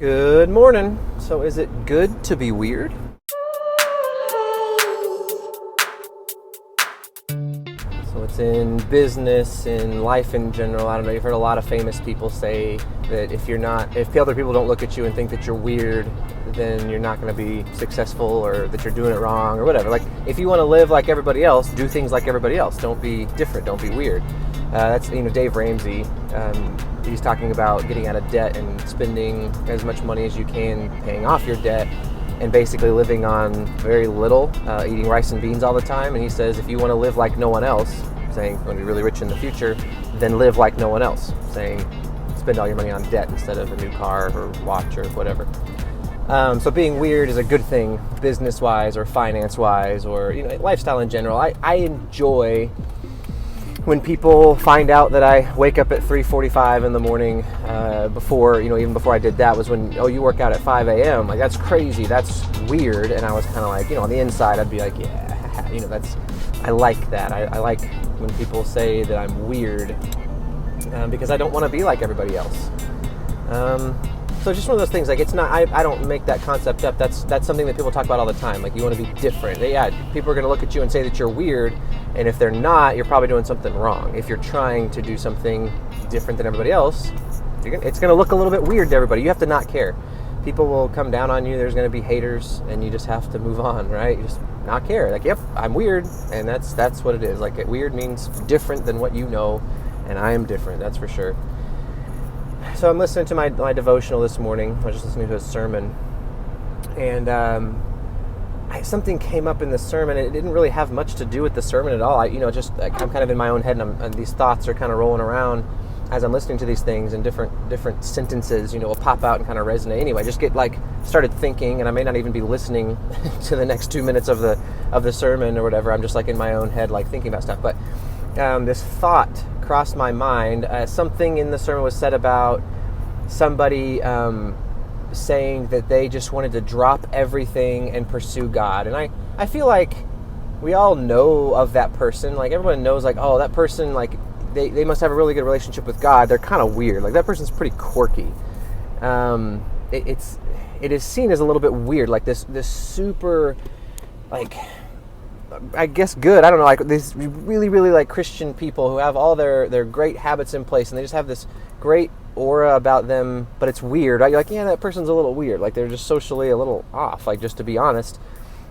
Good morning. So is it good to be weird? So it's in business, in life in general. I don't know, you've heard a lot of famous people say that if other people don't look at you and think that you're weird, then you're not going to be successful, or that you're doing it wrong, or whatever. Like, if you want to live like everybody else, do things like everybody else. Don't be different. Don't be weird. That's Dave Ramsey. He's talking about getting out of debt and spending as much money as you can paying off your debt, and basically living on very little, eating rice and beans all the time. And he says, if you want to live like no one else, saying you want to be really rich in the future, then live like no one else, saying spend all your money on debt instead of a new car or watch or whatever. So being weird is a good thing, business-wise or finance-wise, or lifestyle in general. I enjoy when people find out that I wake up at 3:45 in the morning. Even before I did that was when, you work out at 5 a.m. Like, that's crazy, that's weird. And I was kind of like, on the inside, I'd be like, I like that. I like when people say that I'm weird, because I don't want to be like everybody else. So it's just one of those things. Like, it's not. I don't make that concept up. That's something that people talk about all the time. Like, you want to be different. Yeah, people are going to look at you and say that you're weird, and if they're not, you're probably doing something wrong. If you're trying to do something different than everybody else, it's going to look a little bit weird to everybody. You have to not care. People will come down on you. There's going to be haters, and you just have to move on, right? You just not care. Like, yep, I'm weird, and that's what it is. Like, weird means different than what you know, and I am different. That's for sure. So I'm listening to my devotional this morning. I was just listening to a sermon, and something came up in the sermon. It didn't really have much to do with the sermon at all. I'm kind of in my own head, and these thoughts are kind of rolling around as I'm listening to these things, and different sentences, will pop out and kind of resonate. Anyway, I just get started thinking, and I may not even be listening to the next 2 minutes of the sermon or whatever. I'm just in my own head, thinking about stuff. But this thought crossed my mind. Something in the sermon was said about somebody saying that they just wanted to drop everything and pursue God. And I feel like we all know of that person. Like, everyone knows, that person, they must have a really good relationship with God. They're kind of weird. Like, that person's pretty quirky. It is seen as a little bit weird, like this super, I guess good. I don't know, these really, really Christian people who have all their great habits in place, and they just have this great aura about them, but it's weird, right? You're like, yeah, that person's a little weird. They're just socially a little off, just to be honest.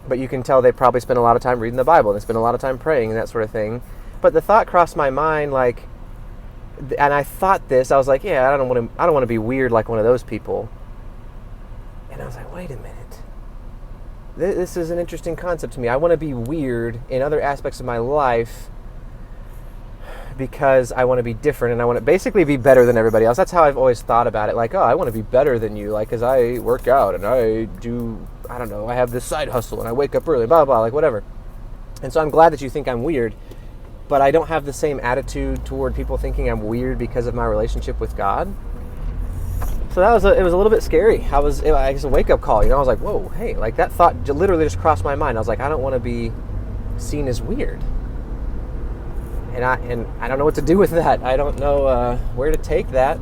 But you can tell they probably spend a lot of time reading the Bible, and they spend a lot of time praying and that sort of thing. But the thought crossed my mind, and I thought this, I was like, yeah, I don't want to be weird like one of those people. And I was like, wait a minute. This is an interesting concept to me. I want to be weird in other aspects of my life because I want to be different, and I want to basically be better than everybody else. That's how I've always thought about it. I want to be better than you, because I work out and I do, I don't know, I have this side hustle and I wake up early, blah, blah, whatever. And so I'm glad that you think I'm weird, but I don't have the same attitude toward people thinking I'm weird because of my relationship with God. So it was a little bit scary. I guess a wake-up call, I was like, whoa, hey, that thought literally just crossed my mind. I was like, I don't want to be seen as weird. And I don't know what to do with that. I don't know where to take that.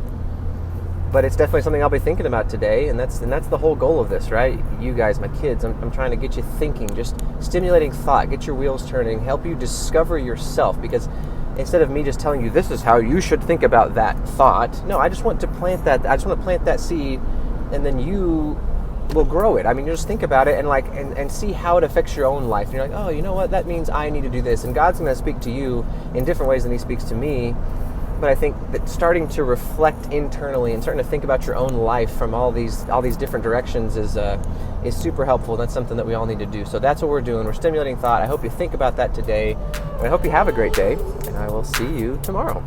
But it's definitely something I'll be thinking about today, and that's the whole goal of this, right? You guys, my kids, I'm trying to get you thinking, just stimulating thought, get your wheels turning, help you discover yourself, because instead of me just telling you this is how you should think about that thought, no, I just want to plant that. I just want to plant that seed, and then you will grow it. I mean, you just think about it and see how it affects your own life. And you're like, oh, you know what? That means I need to do this, and God's going to speak to you in different ways than He speaks to me. But I think that starting to reflect internally and starting to think about your own life from all these different directions is super helpful. That's something that we all need to do. So that's what we're doing. We're stimulating thought. I hope you think about that today. And I hope you have a great day, and I will see you tomorrow.